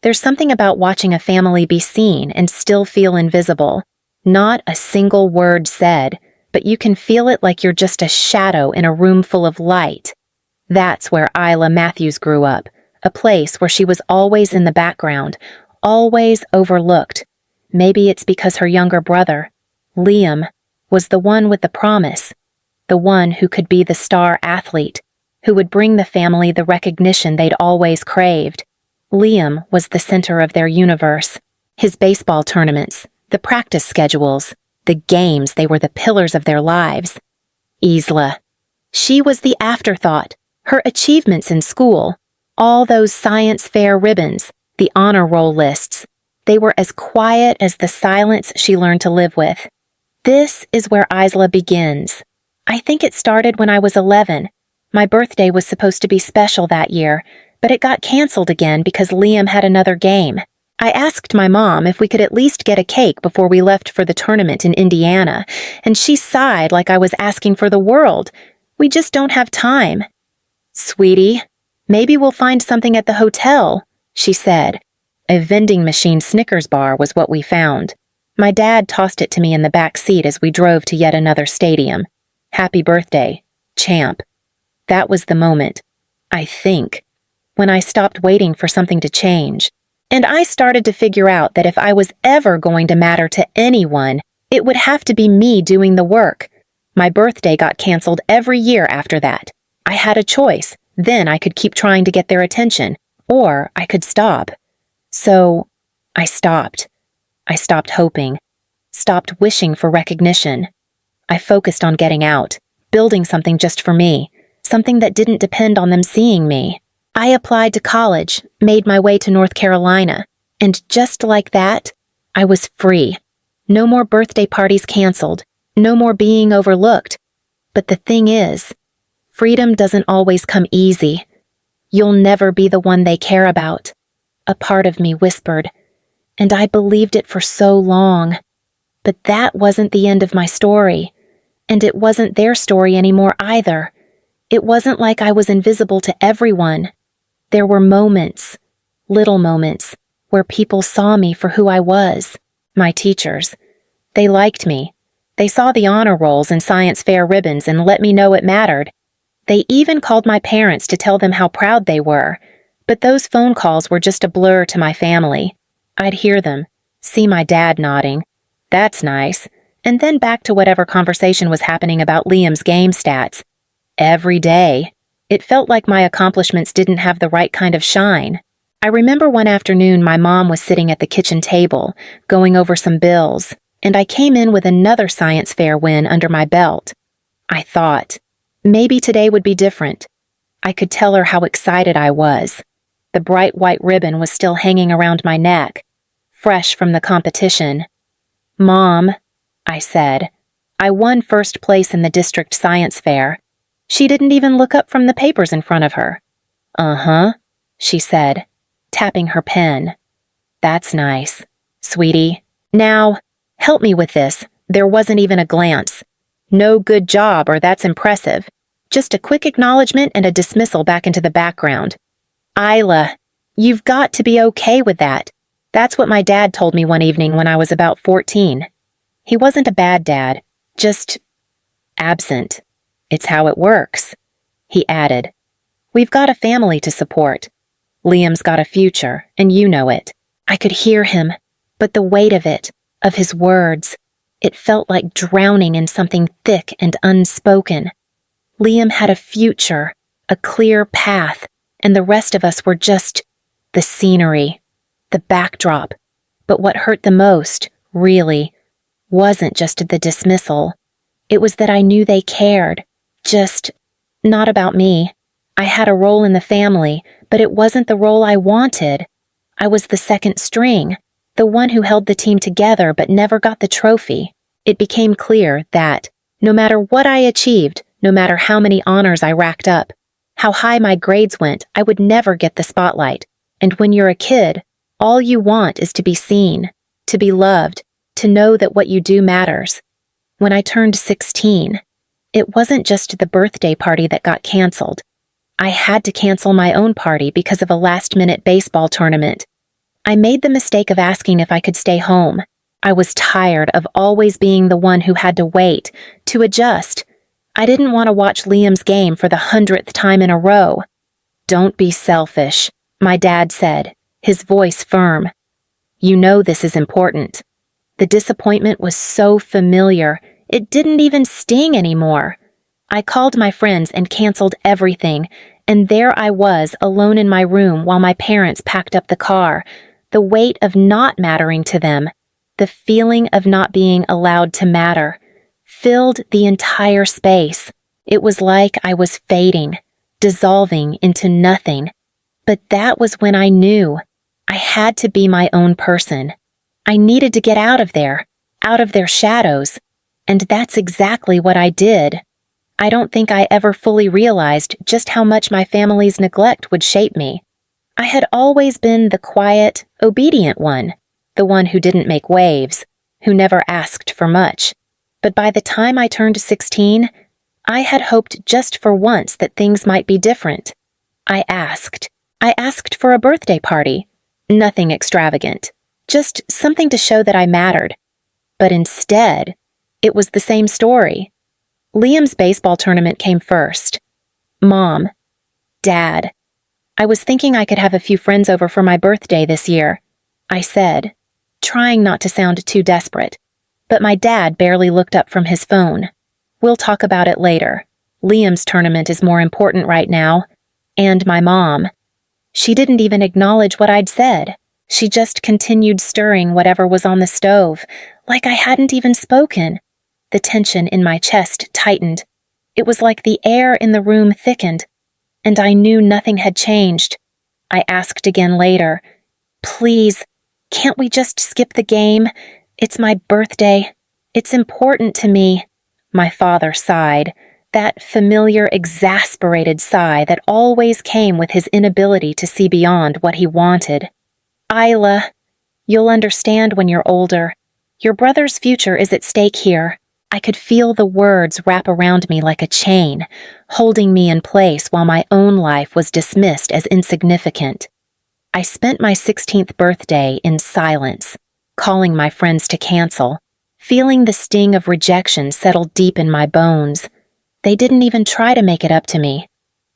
There's something about watching a family be seen and still feel invisible. Not a single word said, but you can feel it like you're just a shadow in a room full of light. That's where Isla Matthews grew up, a place where she was always in the background, always overlooked. Maybe it's because her younger brother, Liam, was the one with the promise, the one who could be the star athlete, who would bring the family the recognition they'd always craved. Liam was the center of their universe. His baseball tournaments, the practice schedules, the games, they were the pillars of their lives. Isla. She was the afterthought, her achievements in school, all those science fair ribbons, the honor roll lists. They were as quiet as the silence she learned to live with. This is where Isla begins. I think it started when I was 11. My birthday was supposed to be special that year, but it got canceled again because Liam had another game. I asked my mom if we could at least get a cake before we left for the tournament in Indiana, and she sighed like I was asking for the world. We just don't have time. Sweetie, maybe we'll find something at the hotel, she said. A vending machine Snickers bar was what we found. My dad tossed it to me in the back seat as we drove to yet another stadium. Happy birthday, champ. That was the moment, I think, when I stopped waiting for something to change. And I started to figure out that if I was ever going to matter to anyone, it would have to be me doing the work. My birthday got canceled every year after that. I had a choice. Then I could keep trying to get their attention, or I could stop. So, I stopped. I stopped hoping, stopped wishing for recognition. I focused on getting out, building something just for me, something that didn't depend on them seeing me. I applied to college, made my way to North Carolina, and just like that, I was free. No more birthday parties canceled, no more being overlooked. But the thing is, freedom doesn't always come easy. You'll never be the one they care about. A part of me whispered, and I believed it for so long. But that wasn't the end of my story, and it wasn't their story anymore either. It wasn't like I was invisible to everyone. There were moments, little moments, where people saw me for who I was. My teachers. They liked me. They saw the honor rolls and science fair ribbons and let me know it mattered. They even called my parents to tell them how proud they were. But those phone calls were just a blur to my family. I'd hear them, see my dad nodding. That's nice. And then back to whatever conversation was happening about Liam's game stats. Every day. It felt like my accomplishments didn't have the right kind of shine. I remember one afternoon my mom was sitting at the kitchen table, going over some bills, and I came in with another science fair win under my belt. I thought, maybe today would be different. I could tell her how excited I was. The bright white ribbon was still hanging around my neck, fresh from the competition. Mom, I said, I won first place in the district science fair. She didn't even look up from the papers in front of her. Uh-huh, she said, tapping her pen. That's nice, sweetie. Now, help me with this. There wasn't even a glance. No good job or that's impressive. Just a quick acknowledgement and a dismissal back into the background. Isla, you've got to be okay with that. That's what my dad told me one evening when I was about 14. He wasn't a bad dad, just absent. It's how it works, he added. We've got a family to support. Liam's got a future, and you know it. I could hear him, but the weight of it, of his words, it felt like drowning in something thick and unspoken. Liam had a future, a clear path, and the rest of us were just the scenery, the backdrop. But what hurt the most, really, wasn't just the dismissal. It was that I knew they cared. Just not about me. I had a role in the family, but it wasn't the role I wanted. I was the second string, the one who held the team together but never got the trophy. It became clear that, no matter what I achieved, no matter how many honors I racked up, how high my grades went, I would never get the spotlight. And when you're a kid, all you want is to be seen, to be loved, to know that what you do matters. When I turned 16, it wasn't just the birthday party that got canceled. I had to cancel my own party because of a last-minute baseball tournament. I made the mistake of asking if I could stay home. I was tired of always being the one who had to wait, to adjust. I didn't want to watch Liam's game for the 100th time in a row. "Don't be selfish," my dad said, his voice firm. "You know this is important." The disappointment was so familiar, it didn't even sting anymore. I called my friends and canceled everything, and there I was alone in my room while my parents packed up the car. The weight of not mattering to them, the feeling of not being allowed to matter, filled the entire space. It was like I was fading, dissolving into nothing. But that was when I knew I had to be my own person. I needed to get out of there, out of their shadows, and that's exactly what I did. I don't think I ever fully realized just how much my family's neglect would shape me. I had always been the quiet, obedient one, the one who didn't make waves, who never asked for much. But by the time I turned 16, I had hoped just for once that things might be different. I asked for a birthday party. Nothing extravagant, just something to show that I mattered. But instead, it was the same story. Liam's baseball tournament came first. Mom. Dad. I was thinking I could have a few friends over for my birthday this year, I said, trying not to sound too desperate. But my dad barely looked up from his phone. "We'll talk about it later. Liam's tournament is more important right now." And my mom. She didn't even acknowledge what I'd said. She just continued stirring whatever was on the stove, like I hadn't even spoken. The tension in my chest tightened. It was like the air in the room thickened, and I knew nothing had changed. I asked again later, "Please, can't we just skip the game? It's my birthday. It's important to me." My father sighed, that familiar, exasperated sigh that always came with his inability to see beyond what he wanted. "Isla, you'll understand when you're older. Your brother's future is at stake here." I could feel the words wrap around me like a chain, holding me in place while my own life was dismissed as insignificant. I spent my 16th birthday in silence, calling my friends to cancel, feeling the sting of rejection settle deep in my bones. They didn't even try to make it up to me.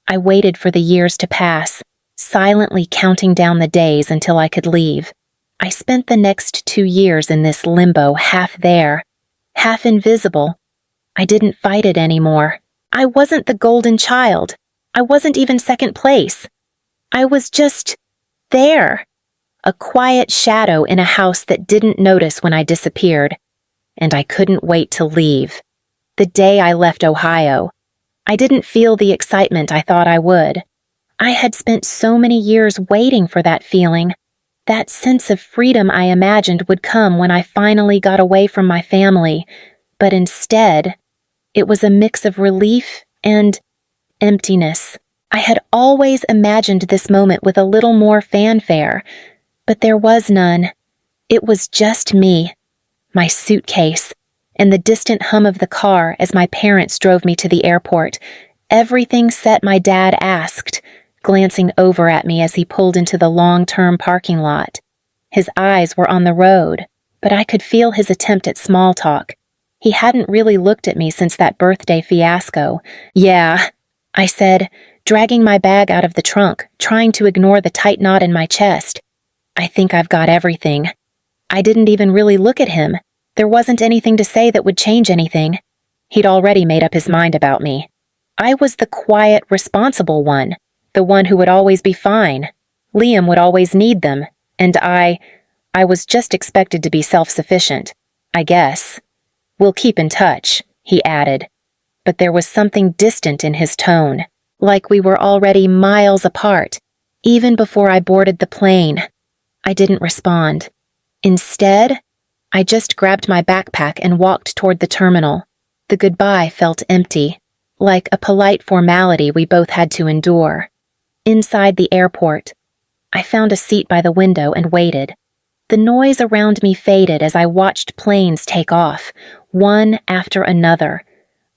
I waited for the years to pass, silently counting down the days until I could leave. I spent the next 2 years in this limbo, half there, half invisible. I didn't fight it anymore. I wasn't the golden child. I wasn't even second place. I was just there. A quiet shadow in a house that didn't notice when I disappeared. And I couldn't wait to leave. The day I left Ohio, I didn't feel the excitement I thought I would. I had spent so many years waiting for that feeling, that sense of freedom I imagined would come when I finally got away from my family, but instead, it was a mix of relief and emptiness. I had always imagined this moment with a little more fanfare, but there was none. It was just me, my suitcase, and the distant hum of the car as my parents drove me to the airport. Everything set my dad asked, glancing over at me as he pulled into the long-term parking lot. His eyes were on the road, but I could feel his attempt at small talk. He hadn't really looked at me since that birthday fiasco. "Yeah," I said, dragging my bag out of the trunk, trying to ignore the tight knot in my chest. "I think I've got everything." I didn't even really look at him. There wasn't anything to say that would change anything. He'd already made up his mind about me. I was the quiet, responsible one. The one who would always be fine. Liam would always need them, and I was just expected to be self-sufficient, I guess. "We'll keep in touch," he added. But there was something distant in his tone, like we were already miles apart, even before I boarded the plane. I didn't respond. Instead, I just grabbed my backpack and walked toward the terminal. The goodbye felt empty, like a polite formality we both had to endure. Inside the airport, I found a seat by the window and waited. The noise around me faded as I watched planes take off, one after another.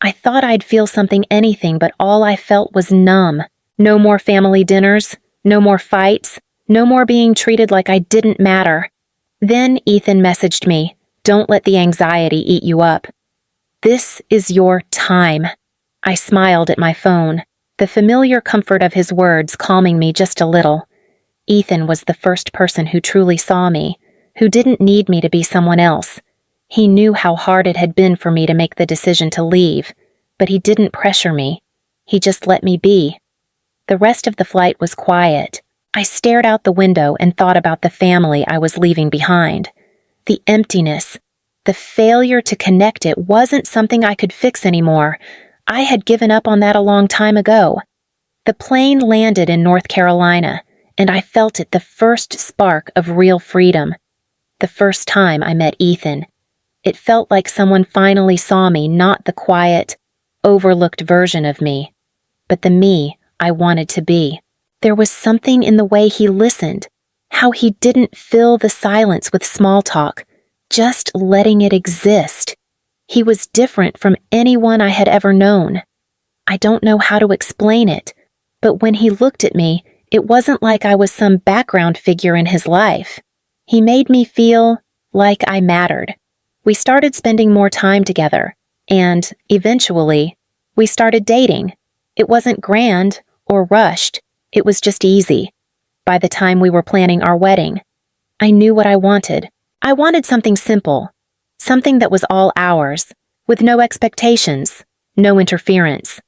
I thought I'd feel anything, but all I felt was numb. No more family dinners, no more fights, No more being treated like I didn't matter. Then Ethan messaged me, "Don't let the anxiety eat you up. This is your time." I smiled at my phone, the familiar comfort of his words calming me just a little. Ethan was the first person who truly saw me, who didn't need me to be someone else. He knew how hard it had been for me to make the decision to leave, but he didn't pressure me. He just let me be. The rest of the flight was quiet. I stared out the window and thought about the family I was leaving behind. The emptiness, the failure to connect it wasn't something I could fix anymore. I had given up on that a long time ago. The plane landed in North Carolina, and I felt it, the first spark of real freedom. The first time I met Ethan. It felt like someone finally saw me, not the quiet, overlooked version of me, but the me I wanted to be. There was something in the way he listened, how he didn't fill the silence with small talk, just letting it exist. He was different from anyone I had ever known. I don't know how to explain it, but when he looked at me, it wasn't like I was some background figure in his life. He made me feel like I mattered. We started spending more time together, and, eventually, we started dating. It wasn't grand or rushed, it was just easy. By the time we were planning our wedding, I knew what I wanted. I wanted something simple, something that was all ours, with no expectations, no interference.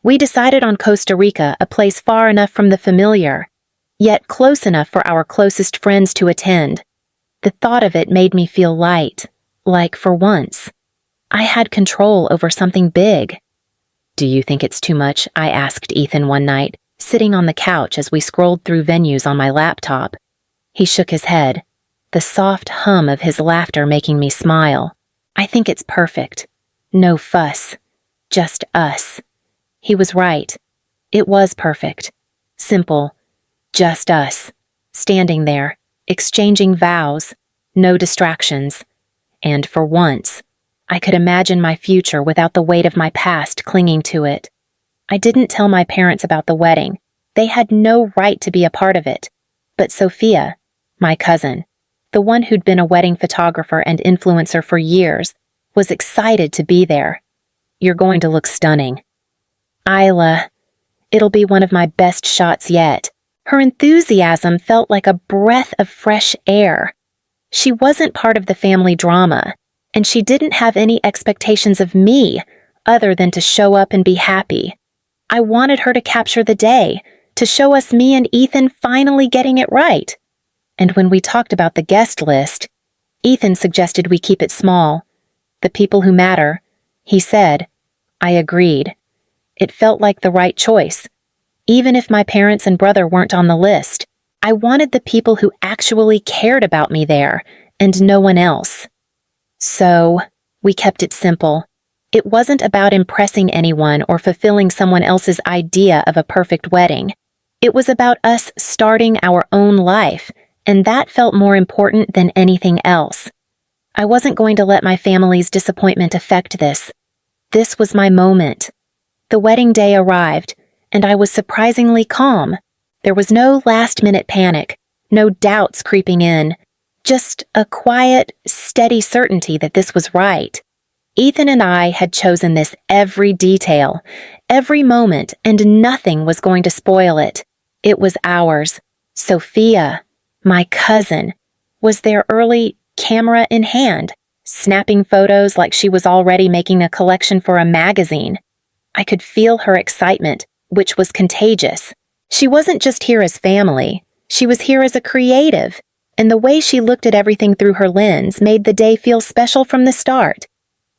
We decided on Costa Rica, a place far enough from the familiar, yet close enough for our closest friends to attend. The thought of it made me feel light. Like, for once, I had control over something big. "Do you think it's too much?" I asked Ethan one night, sitting on the couch as we scrolled through venues on my laptop. He shook his head, the soft hum of his laughter making me smile. "I think it's perfect. No fuss. Just us." He was right. It was perfect. Simple. Just us. Standing there, exchanging vows, no distractions. And for once, I could imagine my future without the weight of my past clinging to it. I didn't tell my parents about the wedding. They had no right to be a part of it. But Sophia, my cousin, the one who'd been a wedding photographer and influencer for years, was excited to be there. "You're going to look stunning." "Isla, it'll be one of my best shots yet." Her enthusiasm felt like a breath of fresh air. She wasn't part of the family drama, and she didn't have any expectations of me other than to show up and be happy. I wanted her to capture the day, to show us me and Ethan finally getting it right. And when we talked about the guest list, Ethan suggested we keep it small. The people who matter, he said. I agreed. It felt like the right choice. Even if my parents and brother weren't on the list, I wanted the people who actually cared about me there, and no one else. So, we kept it simple. It wasn't about impressing anyone or fulfilling someone else's idea of a perfect wedding. It was about us starting our own life, and that felt more important than anything else. I wasn't going to let my family's disappointment affect this. This was my moment. The wedding day arrived, and I was surprisingly calm. There was no last-minute panic, no doubts creeping in, just a quiet, steady certainty that this was right. Ethan and I had chosen this every detail, every moment, and nothing was going to spoil it. It was ours. Sophia, my cousin, was there early, camera in hand, snapping photos like she was already making a collection for a magazine. I could feel her excitement, which was contagious. She wasn't just here as family, she was here as a creative, and the way she looked at everything through her lens made the day feel special from the start.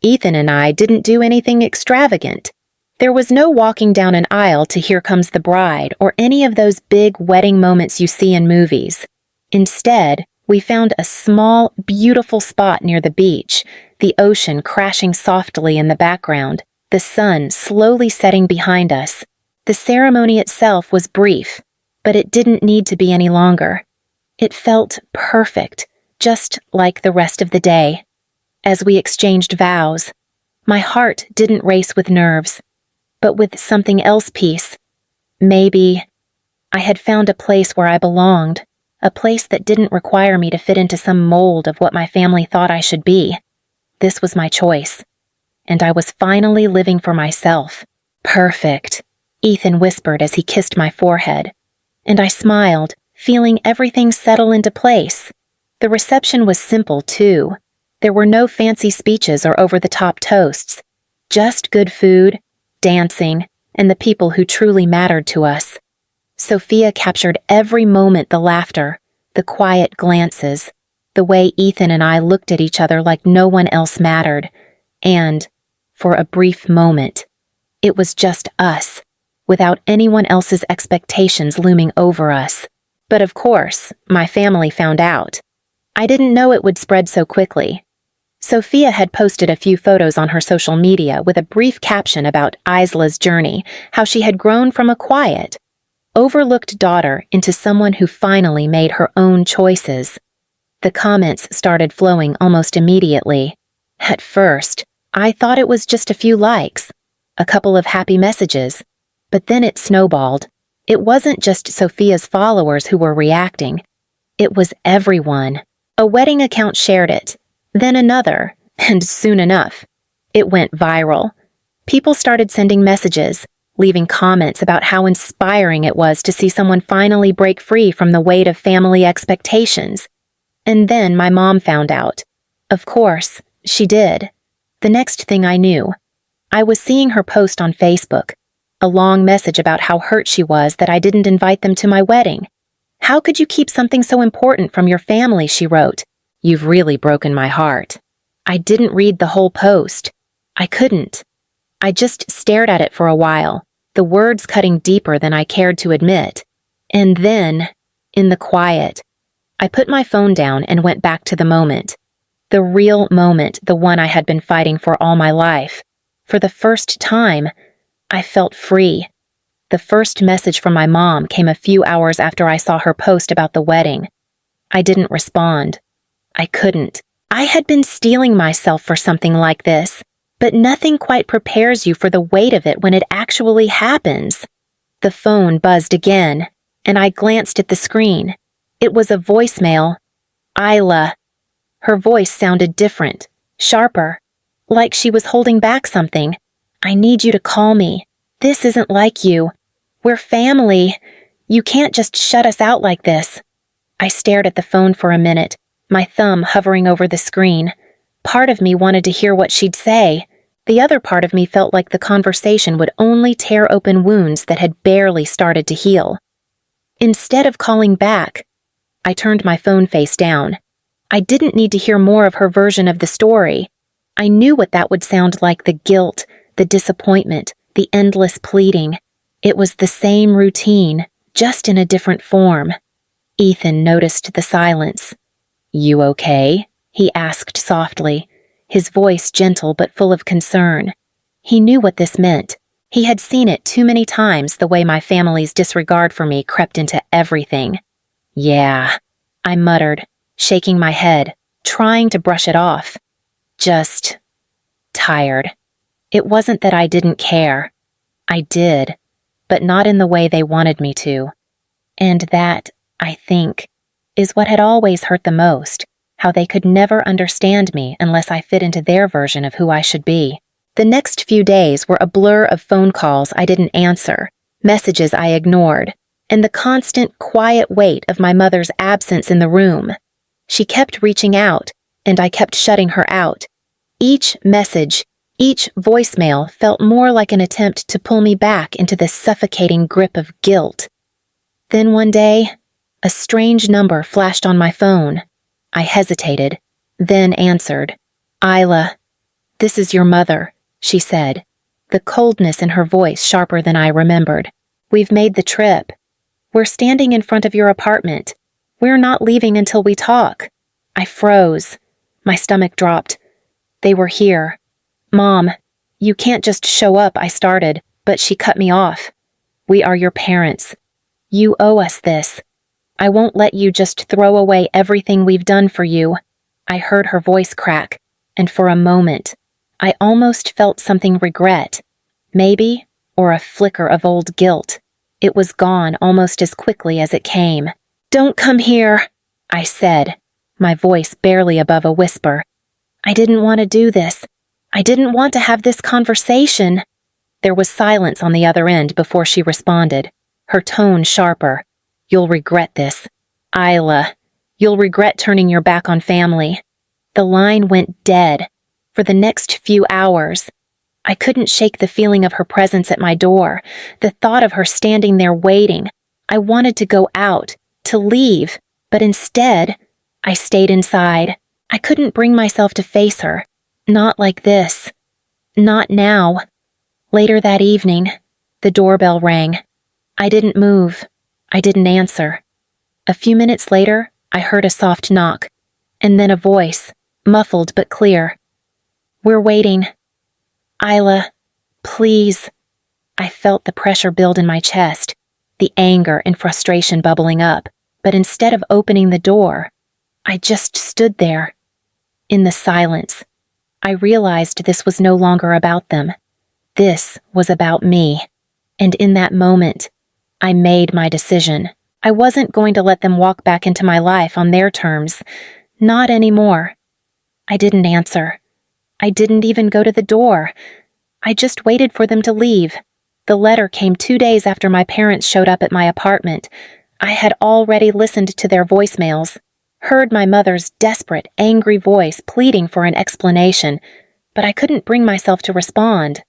Ethan and I didn't do anything extravagant. There was no walking down an aisle to "Here Comes the Bride" or any of those big wedding moments you see in movies. Instead, we found a small, beautiful spot near the beach, the ocean crashing softly in the background, the sun slowly setting behind us. The ceremony itself was brief, but it didn't need to be any longer. It felt perfect, just like the rest of the day. As we exchanged vows, my heart didn't race with nerves, but with something else peace. Maybe I had found a place where I belonged, a place that didn't require me to fit into some mold of what my family thought I should be. This was my choice, and I was finally living for myself. Perfect, Ethan whispered as he kissed my forehead, and I smiled, feeling everything settle into place. The reception was simple, too. There were no fancy speeches or over-the-top toasts, just good food, dancing, and the people who truly mattered to us. Sophia captured every moment: the laughter, the quiet glances, the way Ethan and I looked at each other like no one else mattered, and, for a brief moment, it was just us, without anyone else's expectations looming over us. But of course, my family found out. I didn't know it would spread so quickly. Sophia had posted a few photos on her social media with a brief caption about Isla's journey, how she had grown from a quiet, overlooked daughter into someone who finally made her own choices. The comments started flowing almost immediately. At first, I thought it was just a few likes, a couple of happy messages, but then it snowballed. It wasn't just Sophia's followers who were reacting. It was everyone. A wedding account shared it, then another, and soon enough, it went viral. People started sending messages, leaving comments about how inspiring it was to see someone finally break free from the weight of family expectations. And then my mom found out. Of course, she did. The next thing I knew, I was seeing her post on Facebook, a long message about how hurt she was that I didn't invite them to my wedding. "How could you keep something so important from your family?" she wrote. "You've really broken my heart." I didn't read the whole post. I couldn't. I just stared at it for a while, the words cutting deeper than I cared to admit. And then, in the quiet, I put my phone down and went back to the moment. The real moment, the one I had been fighting for all my life. For the first time, I felt free. The first message from my mom came a few hours after I saw her post about the wedding. I didn't respond. I couldn't. I had been steeling myself for something like this, but nothing quite prepares you for the weight of it when it actually happens. The phone buzzed again, and I glanced at the screen. It was a voicemail. Isla. Her voice sounded different, sharper, like she was holding back something. "I need you to call me. This isn't like you. We're family. You can't just shut us out like this." I stared at the phone for a minute, my thumb hovering over the screen. Part of me wanted to hear what she'd say. The other part of me felt like the conversation would only tear open wounds that had barely started to heal. Instead of calling back, I turned my phone face down. I didn't need to hear more of her version of the story. I knew what that would sound like: the guilt, the disappointment, the endless pleading. It was the same routine, just in a different form. Ethan noticed the silence. "You okay?" he asked softly, his voice gentle but full of concern. He knew what this meant. He had seen it too many times, the way my family's disregard for me crept into everything. "Yeah," I muttered, shaking my head, trying to brush it off. "Just tired." It wasn't that I didn't care. I did, but not in the way they wanted me to. And that, I think, is what had always hurt the most, how they could never understand me unless I fit into their version of who I should be. The next few days were a blur of phone calls I didn't answer, messages I ignored, and the constant, quiet weight of my mother's absence in the room. She kept reaching out, and I kept shutting her out. Each message, each voicemail felt more like an attempt to pull me back into this suffocating grip of guilt. Then one day, a strange number flashed on my phone. I hesitated, then answered. "Isla, this is your mother," she said, the coldness in her voice sharper than I remembered. "We've made the trip. We're standing in front of your apartment. We're not leaving until we talk." I froze. My stomach dropped. They were here. "Mom, you can't just show up," I started, but she cut me off. "We are your parents. You owe us this. I won't let you just throw away everything we've done for you." I heard her voice crack, and for a moment, I almost felt something regret. Maybe, or a flicker of old guilt. It was gone almost as quickly as it came. "Don't come here," I said, my voice barely above a whisper. "I didn't want to do this. I didn't want to have this conversation." There was silence on the other end before she responded, her tone sharper. "You'll regret this. Isla, you'll regret turning your back on family." The line went dead. For the next few hours, I couldn't shake the feeling of her presence at my door, the thought of her standing there waiting. I wanted to go out, to leave, but instead, I stayed inside. I couldn't bring myself to face her. Not like this. Not now. Later that evening, the doorbell rang. I didn't move. I didn't answer. A few minutes later, I heard a soft knock, and then a voice, muffled but clear. "We're waiting." "Isla, please." I felt the pressure build in my chest, the anger and frustration bubbling up, but instead of opening the door, I just stood there. In the silence, I realized this was no longer about them. This was about me. And in that moment, I made my decision. I wasn't going to let them walk back into my life on their terms. Not anymore. I didn't answer. I didn't even go to the door. I just waited for them to leave. The letter came 2 days after my parents showed up at my apartment. I had already listened to their voicemails, heard my mother's desperate, angry voice pleading for an explanation, but I couldn't bring myself to respond.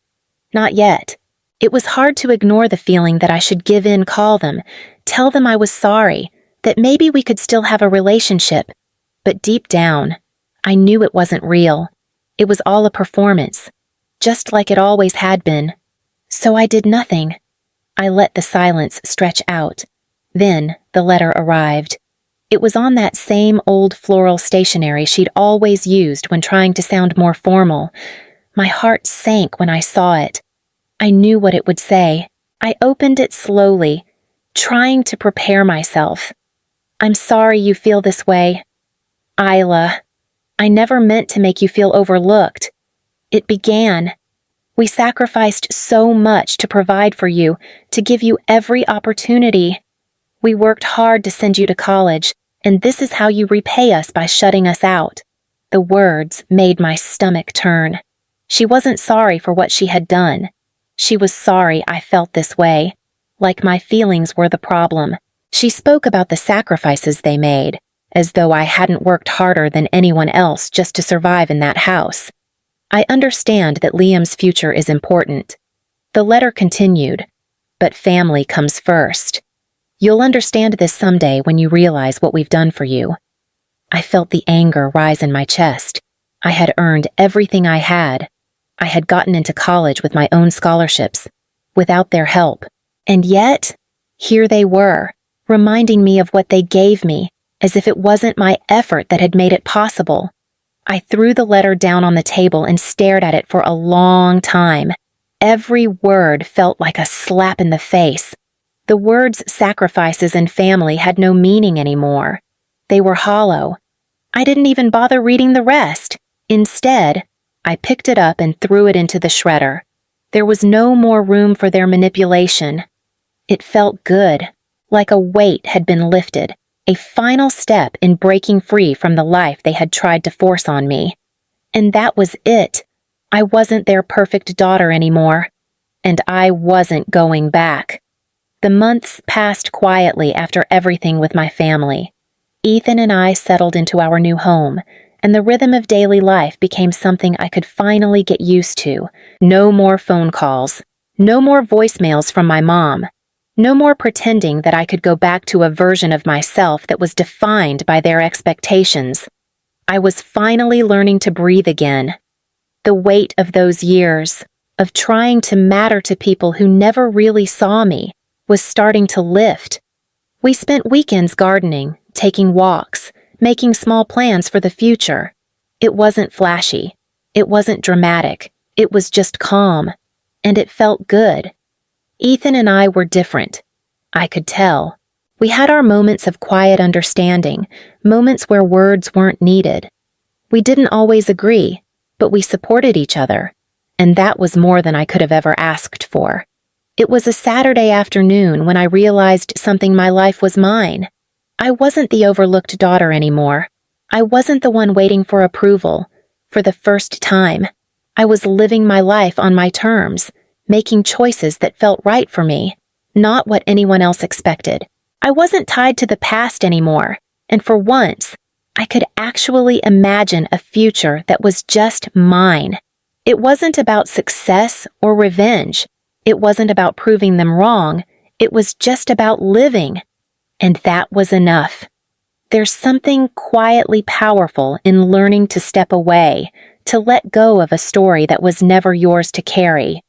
Not yet. It was hard to ignore the feeling that I should give in, call them, tell them I was sorry, that maybe we could still have a relationship. But deep down, I knew it wasn't real. It was all a performance, just like it always had been. So I did nothing. I let the silence stretch out. Then the letter arrived. It was on that same old floral stationery she'd always used when trying to sound more formal. My heart sank when I saw it. I knew what it would say. I opened it slowly, trying to prepare myself. "I'm sorry you feel this way. Isla, I never meant to make you feel overlooked. It began. We sacrificed so much to provide for you, to give you every opportunity. We worked hard to send you to college, and this is how you repay us by shutting us out." The words made my stomach turn. She wasn't sorry for what she had done. She was sorry I felt this way, like my feelings were the problem. She spoke about the sacrifices they made, as though I hadn't worked harder than anyone else just to survive in that house. I understand that Liam's future is important. The letter continued, "But family comes first. You'll understand this someday when you realize what we've done for you." I felt the anger rise in my chest. I had earned everything I had. I had gotten into college with my own scholarships, without their help. And yet, here they were, reminding me of what they gave me, as if it wasn't my effort that had made it possible. I threw the letter down on the table and stared at it for a long time. Every word felt like a slap in the face. The words sacrifices and family had no meaning anymore. They were hollow. I didn't even bother reading the rest. Instead, I picked it up and threw it into the shredder. There was no more room for their manipulation. It felt good, like a weight had been lifted, a final step in breaking free from the life they had tried to force on me. And that was it. I wasn't their perfect daughter anymore, and I wasn't going back. The months passed quietly after everything with my family. Ethan and I settled into our new home, and the rhythm of daily life became something I could finally get used to. No more phone calls. No more voicemails from my mom. No more pretending that I could go back to a version of myself that was defined by their expectations. I was finally learning to breathe again. The weight of those years, of trying to matter to people who never really saw me, was starting to lift. We spent weekends gardening, taking walks, making small plans for the future. It wasn't flashy. It wasn't dramatic. It was just calm. And it felt good. Ethan and I were different. I could tell. We had our moments of quiet understanding, moments where words weren't needed. We didn't always agree, but we supported each other, and that was more than I could have ever asked for. It was a Saturday afternoon when I realized something my life was mine. I wasn't the overlooked daughter anymore. I wasn't the one waiting for approval. For the first time, I was living my life on my terms, making choices that felt right for me, not what anyone else expected. I wasn't tied to the past anymore, and for once, I could actually imagine a future that was just mine. It wasn't about success or revenge. It wasn't about proving them wrong. It was just about living. And that was enough. There's something quietly powerful in learning to step away, to let go of a story that was never yours to carry.